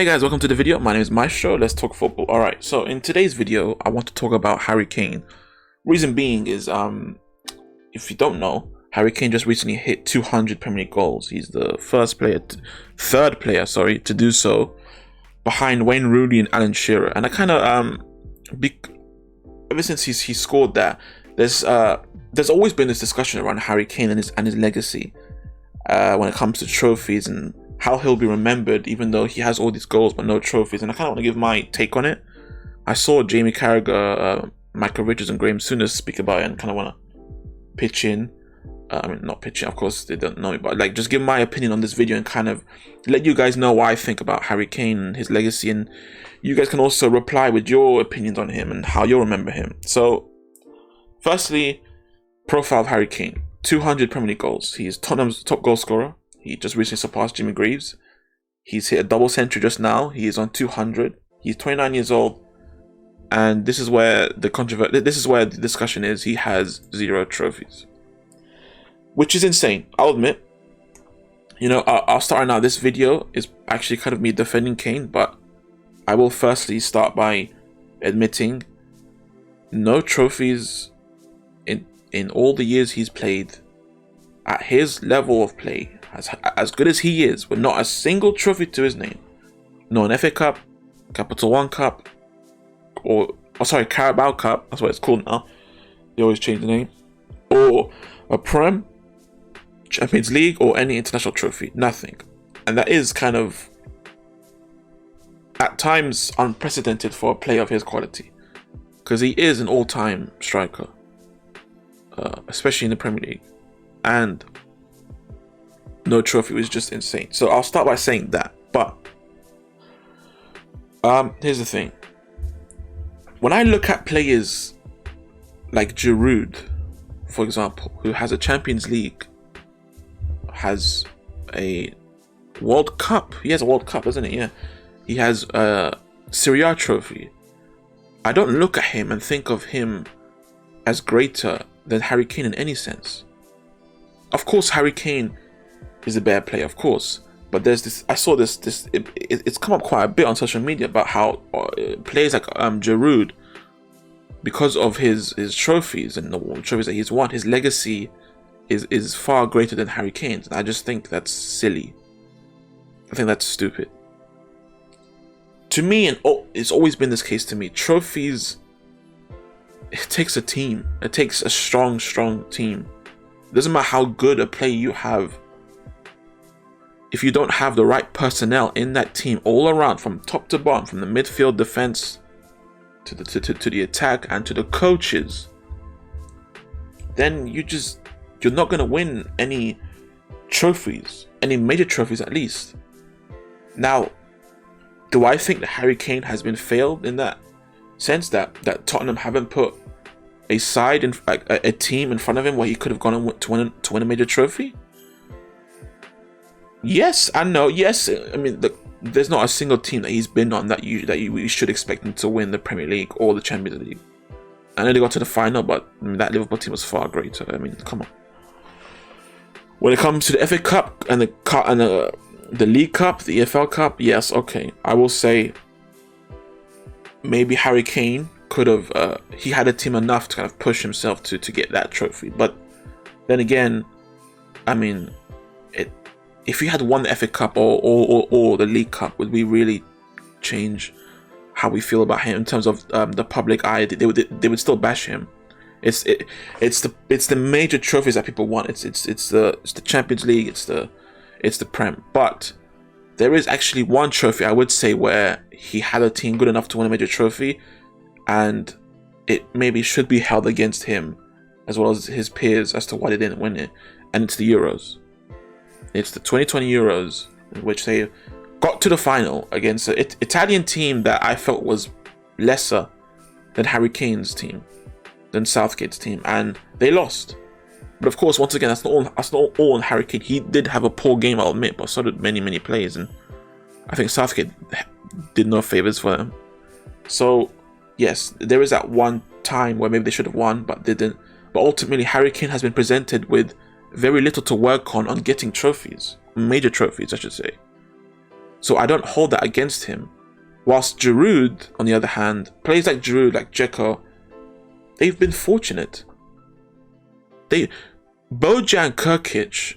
Hey guys, welcome to the video. My name is Maestro. Let's talk football. Alright, so in today's video, I want to talk about Harry Kane. Reason being is, if you don't know, Harry Kane just recently hit 200 Premier League goals. He's the third player, to do so, behind Wayne Rooney and Alan Shearer. And I kind of, ever since he scored that, there's always been this discussion around Harry Kane and his legacy when it comes to trophies and how he'll be remembered, even though he has all these goals but no trophies. And I kind of want to give my take on it. I saw Jamie Carragher, Michael Richards, and Graham Souness speak about it, and kind of want to pitch in. Not pitch in, of course, they don't know me, but like just give my opinion on this video and kind of let you guys know what I think about Harry Kane and his legacy. And you guys can also reply with your opinions on him and how you'll remember him. So, firstly, profile of Harry Kane: 200 Premier League goals. He is Tottenham's top goal scorer. He just recently surpassed Jimmy Greaves. He's hit a double century just now. He is on 200. He's 29 years old, and this is where the discussion is. He has 0 trophies, which is insane. I'll admit. I'll start right now. This video is actually kind of me defending Kane, but I will firstly start by admitting no trophies in all the years he's played at his level of play. As good as he is, with not a single trophy to his name. No an FA Cup, Capital One Cup, Carabao Cup, that's what it's called now. They always change the name. Or a Prem, Champions League, or any international trophy. Nothing. And that is kind of, at times, unprecedented for a player of his quality. Because he is an all-time striker. Especially in the Premier League. And no trophy was just insane. So I'll start by saying that. But here's the thing. When I look at players like Giroud, for example, who has a Champions League, has a World Cup. He has a World Cup, doesn't he? Yeah. He has a Serie A trophy. I don't look at him and think of him as greater than Harry Kane in any sense. Of course, Harry Kane is a better player, of course, but there's this. I saw it's come up quite a bit on social media about how players like Giroud, because of his trophies and the trophies that he's won, his legacy is far greater than Harry Kane's. And I just think that's silly. I think that's stupid. To me, and it's always been this case to me, trophies, it takes a team. It takes a strong team. It doesn't matter how good a player you have. If you don't have the right personnel in that team all around, from top to bottom, from the midfield, defense to the attack, and to the coaches, then you're not gonna win any trophies, any major trophies at least. Now, do I think that Harry Kane has been failed in that sense, that Tottenham haven't put a side in a team in front of him where he could have gone on to win a major trophy? Yes and no. Yes, I mean, there's not a single team that he's been on that we should expect him to win the Premier League or the Champions League. I know they got to the final, but that Liverpool team was far greater. I mean, come on. When it comes to the FA Cup and the League Cup, the EFL Cup, yes, okay, I will say maybe Harry Kane could have. He had a team enough to kind of push himself to get that trophy. But then again, I mean, if he had won the FA Cup or the League Cup, would we really change how we feel about him in terms of the public eye? They would still bash him. It's the major trophies that people want. It's the Champions League. It's the Prem. But there is actually one trophy I would say where he had a team good enough to win a major trophy, and it maybe should be held against him as well as his peers as to why they didn't win it. And it's the Euros. It's the 2020 Euros, in which they got to the final against an Italian team that I felt was lesser than Harry Kane's team, than Southgate's team, and they lost. But of course, once again, that's not all on Harry Kane. He did have a poor game, I'll admit, but so did many players, and I think Southgate did no favors for them. So yes, there is that one time where maybe they should have won but didn't. But ultimately, Harry Kane has been presented with very little to work on getting trophies, major trophies, I should say. So I don't hold that against him. Whilst Giroud, on the other hand, players like Giroud, like Dzeko, they've been fortunate. Bojan Krkić,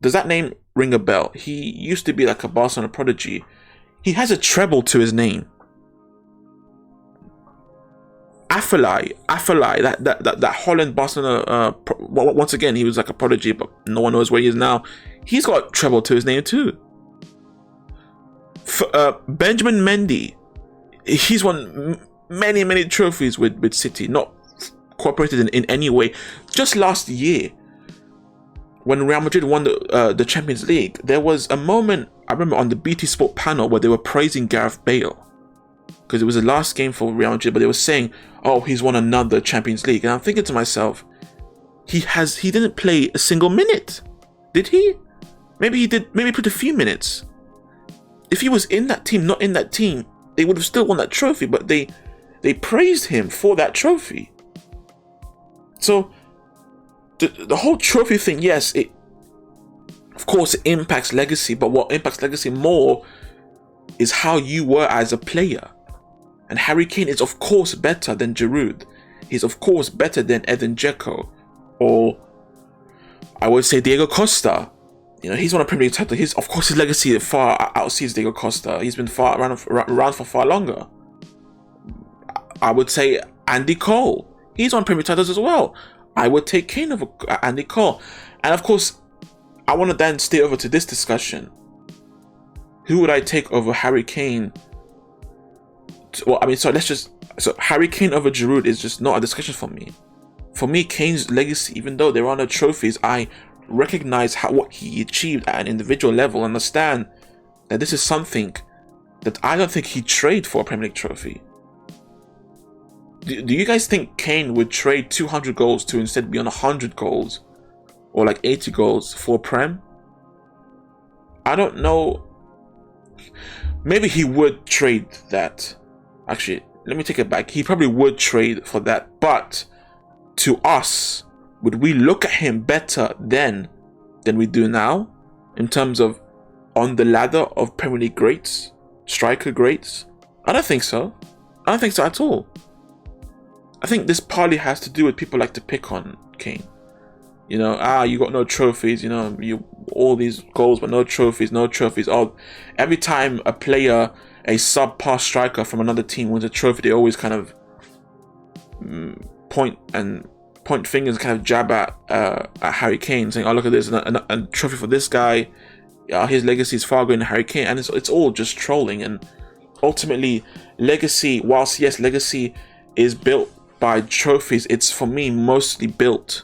does that name ring a bell? He used to be like a Barcelona prodigy. He has a treble to his name. Afellay, that Holland Barcelona. Once again, he was like a prodigy, but no one knows where he is now. He's got treble to his name too. Benjamin Mendy, he's won many trophies with City, not cooperated in any way. Just last year, when Real Madrid won the Champions League, there was a moment, I remember, on the BT Sport panel where they were praising Gareth Bale because it was the last game for Real Madrid, but they were saying, oh, he's won another Champions League. And I'm thinking to myself, he didn't play a single minute, did he? Maybe he did, maybe he played a few minutes. If he was in that team, not in that team, they would have still won that trophy, but they praised him for that trophy. So the whole trophy thing, yes, it of course it impacts legacy, but what impacts legacy more is how you were as a player. And Harry Kane is of course better than Giroud. He's of course better than Edin Dzeko, or I would say Diego Costa. You know, he's won a Premier League title. Of course, his legacy far outsees Diego Costa. He's been around for far longer. I would say Andy Cole. He's won Premier League titles as well. I would take Kane over Andy Cole. And of course, I want to then stay over to this discussion. Who would I take over Harry Kane? So Harry Kane over Giroud is just not a discussion for me. For me, Kane's legacy, even though there are no trophies, I recognize what he achieved at an individual level, understand that this is something that I don't think he'd trade for a Premier League trophy. Do you guys think Kane would trade 200 goals to instead be on 100 goals or like 80 goals for Prem? I don't know. Maybe he would trade that. Actually, let me take it back. He probably would trade for that, but to us, would we look at him better then than we do now in terms of on the ladder of Premier League greats, striker greats? I don't think so. I don't think so at all. I think this partly has to do with people like to pick on Kane. You know, you got no trophies, you know, all these goals but no trophies. Oh, every time a player, a subpar striker from another team wins a trophy, they always kind of point fingers, kind of jab at Harry Kane, saying, oh, look at this, a trophy for this guy, his legacy is far greater than Harry Kane. And it's all just trolling. And ultimately, legacy, whilst yes, legacy is built by trophies, it's for me mostly built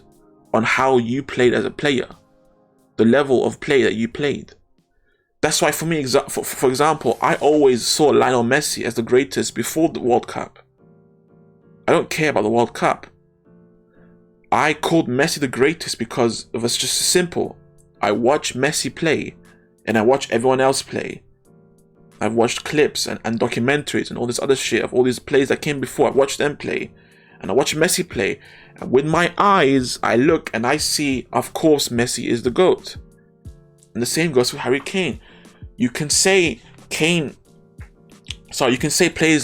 on how you played as a player, the level of play that you played. That's why for me, for example, I always saw Lionel Messi as the greatest before the World Cup. I don't care about the World Cup. I called Messi the greatest because it was just simple. I watch Messi play and I watch everyone else play. I've watched clips and documentaries and all this other shit of all these players that came before. I've watched them play and I watch Messi play. And with my eyes, I look and I see, of course, Messi is the GOAT. And the same goes for Harry Kane. You can say players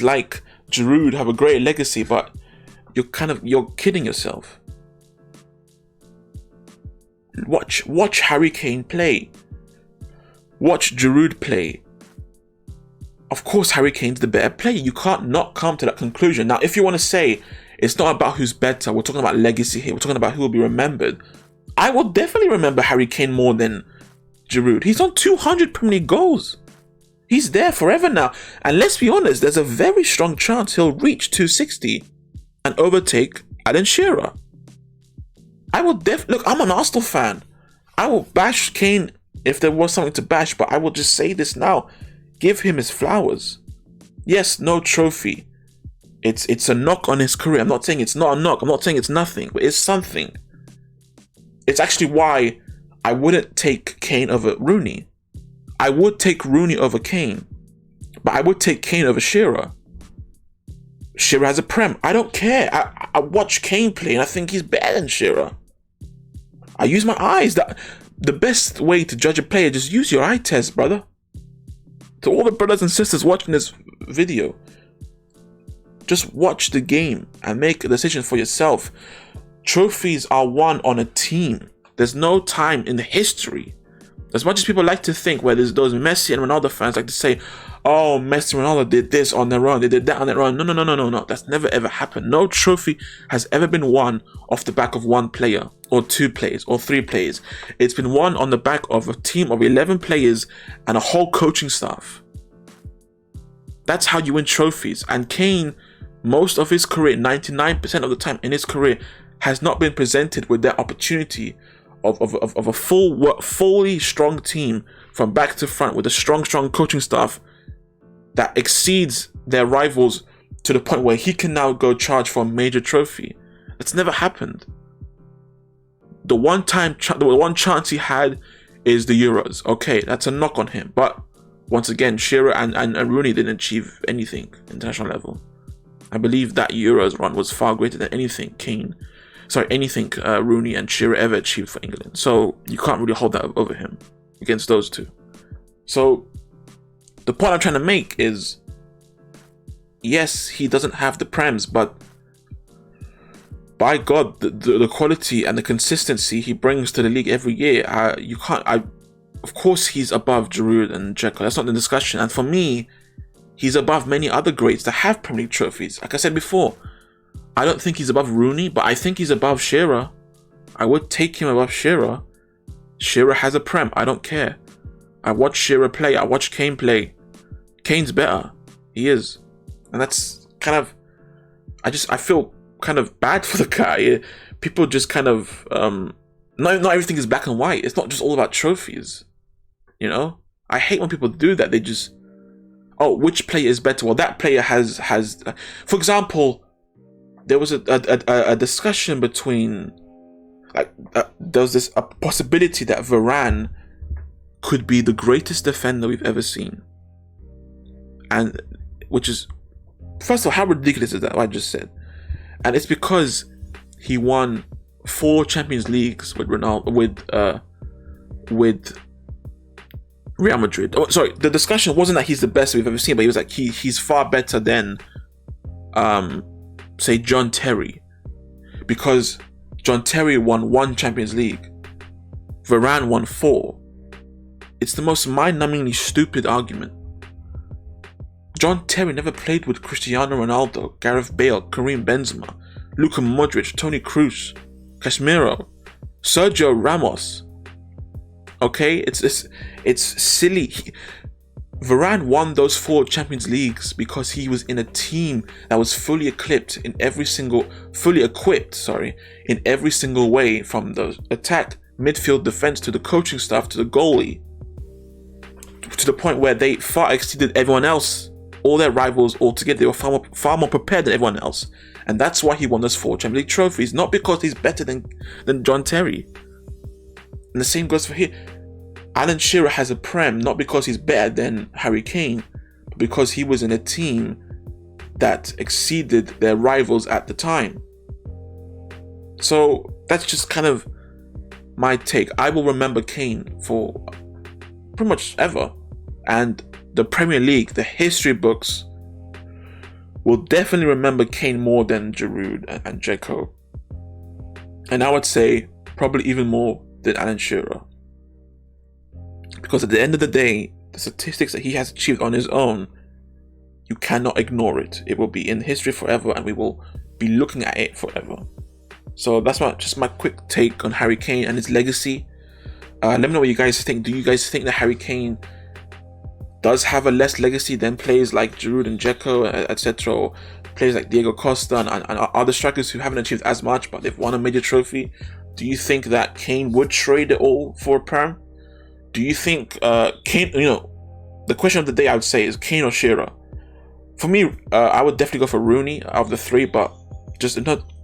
like Giroud have a great legacy, but you're kidding yourself. Watch Harry Kane play. Watch Giroud play. Of course, Harry Kane's the better player. You can't not come to that conclusion. Now, if you want to say it's not about who's better, we're talking about legacy here. We're talking about who will be remembered. I will definitely remember Harry Kane more than Giroud. He's on 200 Premier League goals. He's there forever now. And let's be honest, there's a very strong chance he'll reach 260 and overtake Alan Shearer. I will look, I'm an Arsenal fan. I will bash Kane if there was something to bash, but I will just say this now. Give him his flowers. Yes, no trophy. It's a knock on his career. I'm not saying it's not a knock. I'm not saying it's nothing, but it's something. It's actually why I wouldn't take Kane over Rooney. I would take Rooney over Kane, but I would take Kane over Shearer. Shearer has a Prem. I don't care. I watch Kane play and I think he's better than Shearer. I use my eyes. That the best way to judge a player, just use your eye test, brother. To all the brothers and sisters watching this video, just watch the game and make a decision for yourself. Trophies are won on a team. There's no time in history, as much as people like to think, where there's those Messi and Ronaldo fans like to say, oh, Messi and Ronaldo did this on their own, they did that on their own. No. That's never ever happened. No trophy has ever been won off the back of one player, or two players, or three players. It's been won on the back of a team of 11 players and a whole coaching staff. That's how you win trophies. And Kane, most of his career, 99% of the time in his career, has not been presented with that opportunity of a fully strong team from back to front, with a strong coaching staff that exceeds their rivals to the point where he can now go charge for a major trophy. It's never happened. The one chance he had is the Euros. Okay, that's a knock on him. But once again, Shearer and Rooney didn't achieve anything international level. I believe that Euros run was far greater than anything Rooney and Shearer ever achieved for England. So you can't really hold that over him against those two. So the point I'm trying to make is, yes, he doesn't have the prems, but by God, the quality and the consistency he brings to the league every year, of course he's above Giroud and Dzeko. That's not the discussion. And for me, he's above many other greats that have Premier League trophies. Like I said before, I don't think he's above Rooney, but I think he's above Shearer. I would take him above Shearer. Shearer has a Prem. I don't care. I watch Shearer play. I watch Kane play. Kane's better. He is. And that's kind of... I feel kind of bad for the guy. People just kind of... not everything is black and white. It's not just all about trophies. You know? I hate when people do that. They just... Oh, which player is better? Well, that player has... For example... There was a discussion between, there was a possibility that Varane could be the greatest defender we've ever seen, and which is, first of all, how ridiculous is that? What I just said, and it's because he won 4 Champions Leagues with with Real Madrid. Oh, sorry, the discussion wasn't that he's the best we've ever seen, but he was like he's far better than say John Terry, because John Terry won 1 Champions League, Varane won 4. It's the most mind-numbingly stupid argument. John Terry never played with Cristiano Ronaldo, Gareth Bale, Karim Benzema, Luka Modric, Toni Kroos, Casemiro, Sergio Ramos. Okay, it's silly. Varane won those 4 Champions Leagues because he was in a team that was fully equipped in every single way, from the attack, midfield, defense, to the coaching staff, to the goalie, to the point where they far exceeded everyone else, all their rivals altogether. They were far more prepared than everyone else, and that's why he won those 4 Champions League trophies, not because he's better than John Terry. And the same goes for here. Alan Shearer has a Prem not because he's better than Harry Kane, but because he was in a team that exceeded their rivals at the time. So that's just kind of my take. I will remember Kane for pretty much ever, and the Premier League, the history books, will definitely remember Kane more than Giroud and Dzeko, and I would say probably even more than Alan Shearer. Because at the end of the day, the statistics that he has achieved on his own, you cannot ignore it. It will be in history forever, and we will be looking at it forever. So that's just my quick take on Harry Kane and his legacy. Let me know what you guys think. Do you guys think that Harry Kane does have a less legacy than players like Giroud and Dzeko, etc., or players like Diego Costa and other strikers who haven't achieved as much, but they've won a major trophy? Do you think that Kane would trade it all for a Prem? Do you think Kane, the question of the day I would say is Kane or Shearer? For me, I would definitely go for Rooney out of the 3, but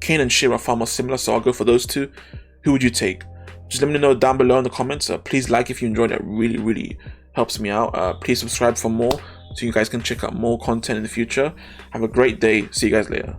Kane and Shearer are far more similar, so I'll go for those 2. Who would you take? Just let me know down below in the comments. Please like if you enjoyed it. It really, really helps me out. Please subscribe for more so you guys can check out more content in the future. Have a great day. See you guys later.